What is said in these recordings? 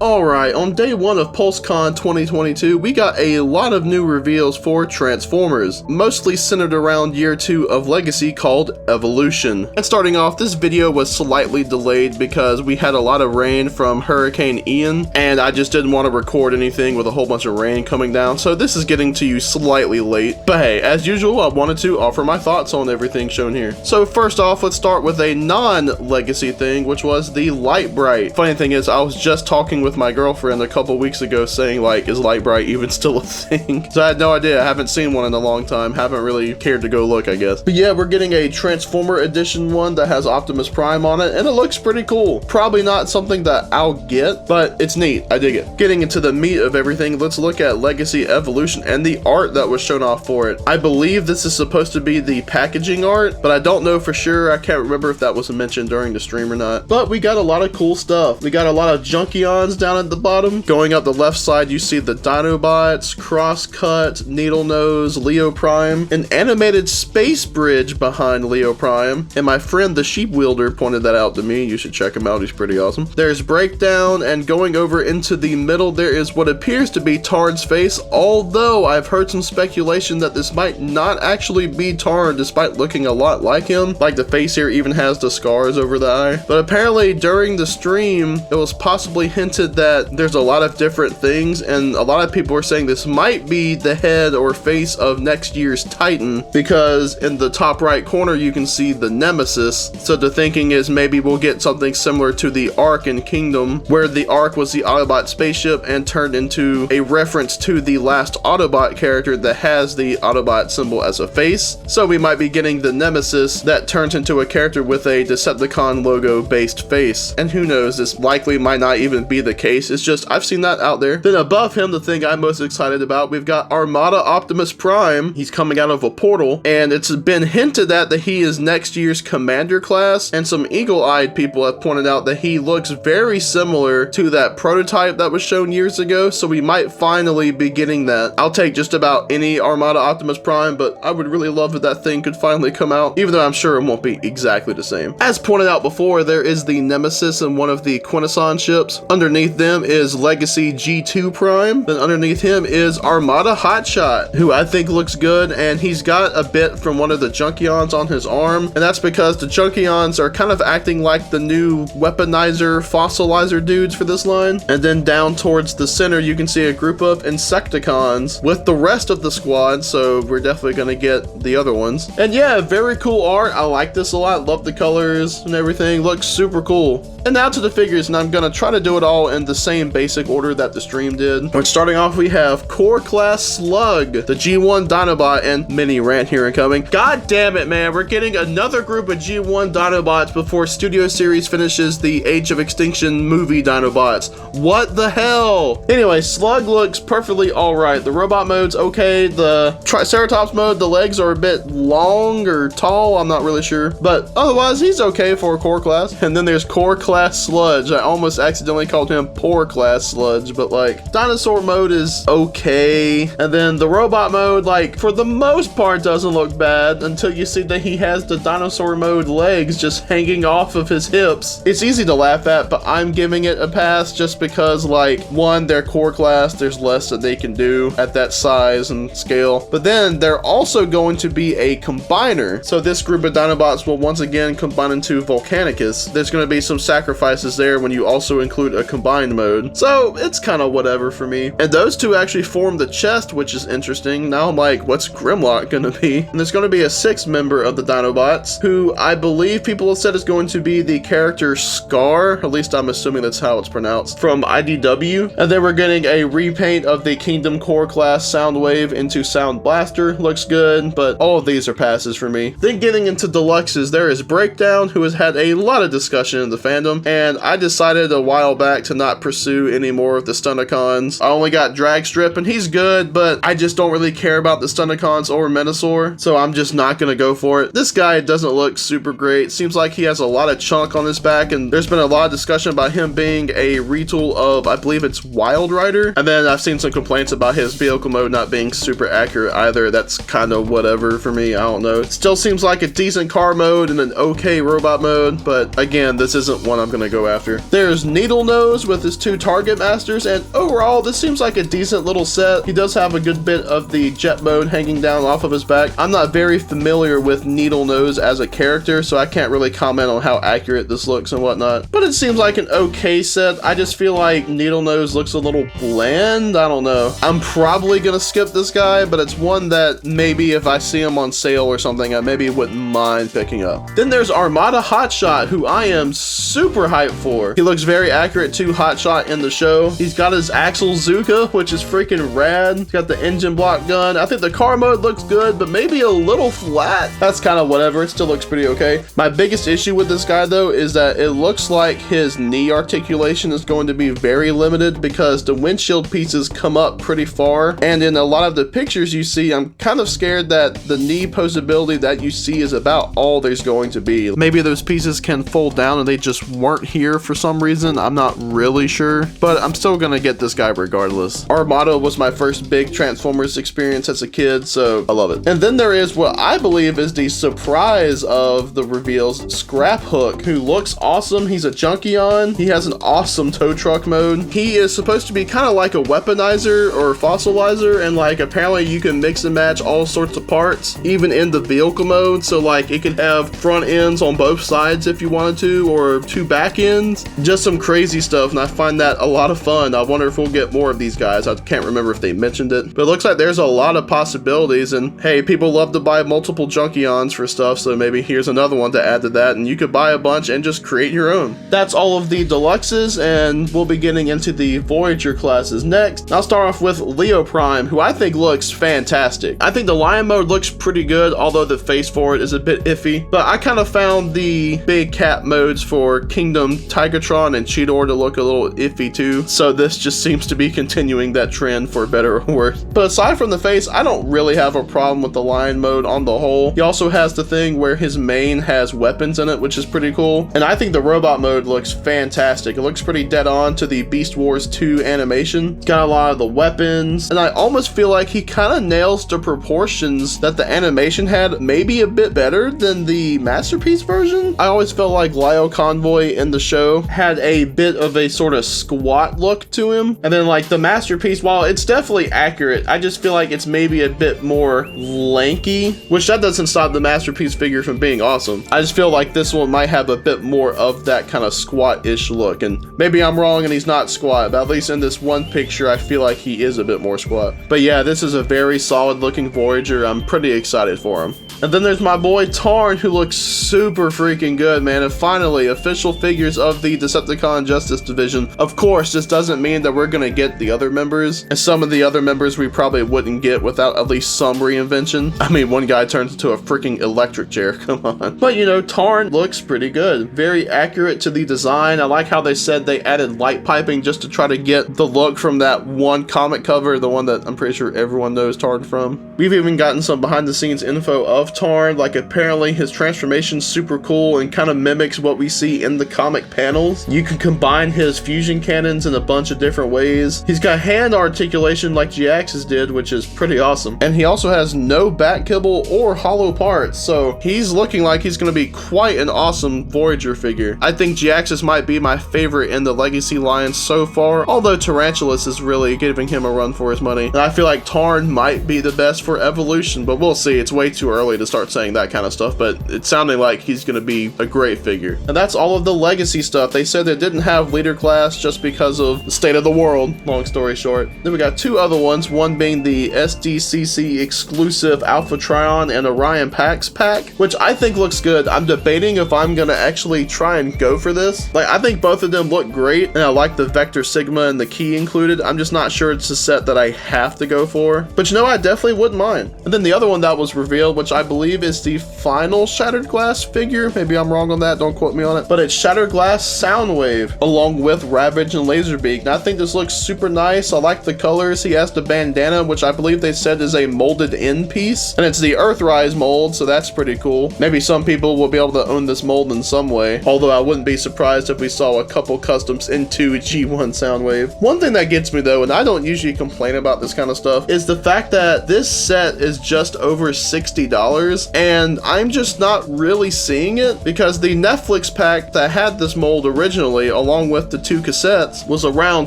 Alright, on day 1 of PulseCon 2022, we got a lot of new reveals for Transformers, mostly centered around year 2 of Legacy called Evolution. And starting off, this video was slightly delayed because we had a lot of rain from Hurricane Ian, and I just didn't want to record anything with a whole bunch of rain coming down, so this is getting to you slightly late. But hey, as usual, I wanted to offer my thoughts on everything shown here. So first off, let's start with a non-Legacy thing, which was the Light Bright. Funny thing is, I was just talking with my girlfriend a couple weeks ago saying, like, is Light Bright even still a thing? So I had no idea. I haven't seen one in a long time. Haven't really cared to go look, I guess. But yeah, we're getting a Transformer edition one that has Optimus Prime on it, and it looks pretty cool. Probably not something that I'll get, but it's neat. I dig it. Getting into the meat of everything, let's look at Legacy Evolution and the art that was shown off for it. I believe this is supposed to be the packaging art, but I don't know for sure. I can't remember if that was mentioned during the stream or not. But we got a lot of cool stuff. We got a lot of Junkions down at the bottom. Going up the left side, you see the Dinobots, Crosscut, Needle Nose, Leo Prime, an animated space bridge behind Leo Prime, and my friend the Sheep Wielder pointed that out to me. You should check him out. He's pretty awesome. There's Breakdown, and going over into the middle, there is what appears to be Tarn's face, although I've heard some speculation that this might not actually be Tarn, despite looking a lot like him. Like, the face here even has the scars over the eye. But apparently during the stream, it was possibly hinted that there's a lot of different things, and a lot of people are saying this might be the head or face of next year's Titan, because in the top right corner you can see the Nemesis. So the thinking is maybe we'll get something similar to the Ark in Kingdom, where the Ark was the Autobot spaceship and turned into a reference to the last Autobot character that has the Autobot symbol as a face. So we might be getting the Nemesis that turns into a character with a Decepticon logo based face. And who knows, this likely might not even be the case. It's just, I've seen that out there. Then above him, the thing I'm most excited about, we've got Armada Optimus Prime. He's coming out of a portal, and it's been hinted at that he is next year's Commander class, and some eagle-eyed people have pointed out that he looks very similar to that prototype that was shown years ago, so we might finally be getting that. I'll take just about any Armada Optimus Prime, but I would really love if that thing could finally come out, even though I'm sure it won't be exactly the same. As pointed out before, there is the Nemesis in one of the Quintesson ships. Underneath them is Legacy G2 Prime. Then underneath him is Armada Hotshot, who I think looks good, and he's got a bit from one of the Junkions on his arm, and that's because the Junkions are kind of acting like the new weaponizer, fossilizer dudes for this line. And then down towards the center, you can see a group of Insecticons with the rest of the squad, so we're definitely gonna get the other ones. And yeah, very cool art. I like this a lot. Love the colors and everything. Looks super cool. And now to the figures, and I'm gonna try to do it all in the same basic order that the stream did. But starting off, we have Core Class Slug, the G1 Dinobot, and mini rant here incoming. God damn it, man, we're getting another group of G1 Dinobots before Studio Series finishes the Age of Extinction movie Dinobots. What the hell? Anyway, Slug looks perfectly alright. The robot mode's okay. The Triceratops mode, the legs are a bit long or tall, I'm not really sure. But otherwise, he's okay for a Core Class. And then there's Core Class Sludge. I almost accidentally called him Poor Class Sludge, but like, dinosaur mode is okay. And then the robot mode, like, for the most part doesn't look bad until you see that he has the dinosaur mode legs just hanging off of his hips. It's easy to laugh at, but I'm giving it a pass just because, like, one, they're Core Class, there's less that they can do at that size and scale. But then they're also going to be a combiner. So this group of Dinobots will once again combine into Volcanicus. There's going to be some sacrifices there when you also include a combined mode. So it's kind of whatever for me. And those two actually form the chest, which is interesting. Now I'm like, what's Grimlock gonna be? And there's gonna be a sixth member of the Dinobots, who I believe people have said is going to be the character Scar, at least I'm assuming that's how it's pronounced, from IDW. And then we're getting a repaint of the Kingdom Core Class Soundwave into Sound Blaster. Looks good, but all of these are passes for me. Then getting into Deluxes, there is Breakdown, who has had a lot of discussion in the fandom, and I decided a while back to not pursue any more of the Stunticons. I only got Dragstrip, and he's good, but I just don't really care about the Stunticons or Menasor, so I'm just not gonna go for it. This guy doesn't look super great. Seems like he has a lot of chunk on his back, and there's been a lot of discussion about him being a retool of, I believe it's Wild Rider. And then I've seen some complaints about his vehicle mode not being super accurate either. That's kind of whatever for me. I don't know. It still seems like a decent car mode and an okay robot mode, but again, this isn't one I'm gonna go after. There's Needle Nose, with his 2 target masters, and overall this seems like a decent little set. He does have a good bit of the jet mode hanging down off of his back. I'm not very familiar with Needlenose as a character, so I can't really comment on how accurate this looks and whatnot, but it seems like an okay set. I just feel like Needlenose looks a little bland. I don't know. I'm probably gonna skip this guy, but it's one that maybe if I see him on sale or something, I maybe wouldn't mind picking up. Then there's Armada Hotshot, who I am super hyped for. He looks very accurate to Hotshot in the show. He's got his Axle Zuka, which is freaking rad. He's got the engine block gun. I think the car mode looks good, but maybe a little flat. That's kind of whatever. It still looks pretty okay. My biggest issue with this guy though is that it looks like his knee articulation is going to be very limited because the windshield pieces come up pretty far, and in a lot of the pictures you see, I'm kind of scared that the knee posability that you see is about all there's going to be. Maybe those pieces can fold down and they just weren't here for some reason. I'm not really sure, but I'm still gonna get this guy regardless. Armada was my first big Transformers experience as a kid, so I love it. And then there is what I believe is the surprise of the reveals, Scrap Hook, who looks awesome. He's a Junkion. He has an awesome tow truck mode. He is supposed to be kind of like a weaponizer or fossilizer, and like apparently you can mix and match all sorts of parts, even in the vehicle mode. So like it could have front ends on both sides if you wanted to, or 2 back ends. Just some crazy stuff, and I find that a lot of fun. I wonder if we'll get more of these guys. I can't remember if they mentioned it, but it looks like there's a lot of possibilities, and hey, people love to buy multiple Junkions for stuff, so maybe here's another one to add to that, and you could buy a bunch and just create your own. That's all of the Deluxes, and we'll be getting into the Voyager classes next. I'll start off with Leo Prime, who I think looks fantastic. I think the Lion mode looks pretty good, although the face for it is a bit iffy, but I kind of found the big cat modes for Kingdom, Tigatron, and Cheetor to look a little iffy too, so this just seems to be continuing that trend for better or worse. But aside from the face, I don't really have a problem with the Lion mode on the whole. He also has the thing where his mane has weapons in it, which is pretty cool, and I think the robot mode looks fantastic. It looks pretty dead on to the Beast Wars 2 animation. It's got a lot of the weapons, and I almost feel like he kind of nails the proportions that the animation had, maybe a bit better than the Masterpiece version. I always felt like Lio Convoy in the show had a bit of a sort of squat look to him, and then like the Masterpiece, while it's definitely accurate, I just feel like it's maybe a bit more lanky, which that doesn't stop the Masterpiece figure from being awesome. I just feel like this one might have a bit more of that kind of squat-ish look, and maybe I'm wrong and he's not squat, but at least in this one picture I feel like he is a bit more squat. But yeah, this is a very solid looking Voyager. I'm pretty excited for him. And then there's my boy Tarn, who looks super freaking good, man. And finally, official figures of the Decepticon Justice Division. Of course, this doesn't mean that we're gonna get the other members, and some of the other members we probably wouldn't get without at least some reinvention. I mean, one guy turns into a freaking electric chair, come on. But you know, Tarn looks pretty good. Very accurate to the design. I like how they said they added light piping just to try to get the look from that one comic cover, the one that I'm pretty sure everyone knows Tarn from. We've even gotten some behind the scenes info of Tarn, like apparently his transformation's super cool and kind of mimics what we see in the comic panels. You can combine his fusion cannons in a bunch of different ways. He's got hand articulation like GX's did, which is pretty awesome. And he also has no back kibble or hollow parts, so he's looking like he's going to be quite an awesome Voyager figure. I think GX's might be my favorite in the Legacy line so far, although Tarantulas is really giving him a run for his money. And I feel like Tarn might be the best for Evolution, but we'll see. It's way too early to start saying that kind of stuff, but it's sounding like he's going to be a great figure. And that's all of the Legacy stuff. They said they didn't have leader class just because of the state of the world, long story short. Then we got 2 other ones, one being the SDCC exclusive Alpha Trion and Orion Pax pack, which I think looks good. I'm debating if I'm going to actually try and go for this. Like, I think both of them look great, and I like the Vector Sigma and the key included. I'm just not sure it's a set that I have to go for, but you know, I definitely wouldn't mind. And then the other one that was revealed, which I believe is the final Shattered Glass figure, maybe I'm wrong on that, don't quote me on it, but it's Shattered Glass Soundwave along with Ravage and Laserbeak, and I think this looks super nice. I like the colors. He has the bandana, which I believe they said is a molded in piece, and it's the Earthrise mold, so that's pretty cool. Maybe some people will be able to own this mold in some way, although I wouldn't be surprised if we saw a couple customs into G1 Soundwave. One thing that gets me though, and I don't usually complain about this kind of stuff, is the fact that this set is just over $60. $60, and I'm just not really seeing it because the Netflix pack that had this mold originally, along with the 2 cassettes, was around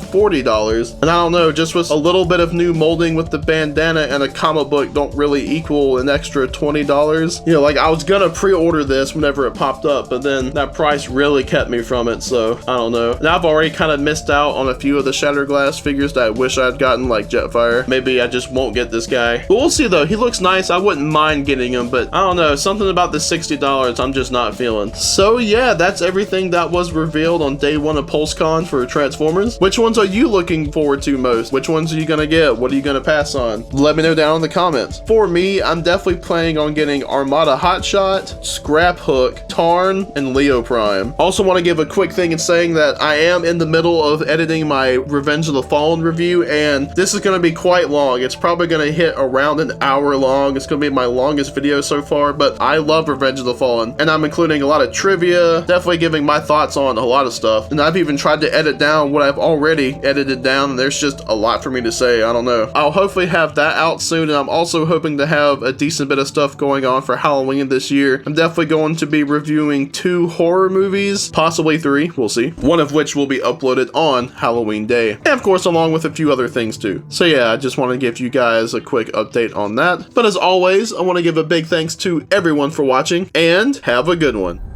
$40. And I don't know, just with a little bit of new molding with the bandana and a comic book don't really equal an extra $20. You know, like I was gonna pre-order this whenever it popped up, but then that price really kept me from it, so I don't know. And I've already kind of missed out on a few of the Shattered Glass figures that I wish I'd gotten, like Jetfire. Maybe I just won't get this guy. But we'll see though, he looks nice. I wouldn't mind getting him, but I don't know, something about the $60 I'm just not feeling. So yeah, that's everything that was revealed on day 1 of PulseCon for Transformers. Which ones are you looking forward to most? Which ones are you gonna get? What are you gonna pass on? Let me know down in the comments. For me, I'm definitely planning on getting Armada Hotshot, Scrap Hook, Tarn, and Leo Prime. Also want to give a quick thing in saying that I am in the middle of editing my Revenge of the Fallen review, and this is going to be quite long. It's probably going to hit around an hour long. It's going to be my longest video so far, but I love Revenge of the Fallen, and I'm including a lot of trivia, definitely giving my thoughts on a lot of stuff, and I've even tried to edit down what I've already edited down, and there's just a lot for me to say. I don't know. I'll hopefully have that out soon, and I'm also hoping to have a decent bit of stuff going on for Halloween this year. I'm definitely going to be reviewing 2 horror movies, possibly 3, we'll see, one of which will be uploaded on Halloween Day, and of course along with a few other things too. So yeah, I just want to give you guys a quick update on that. But as always, I want to give a big thanks to everyone for watching, and have a good one.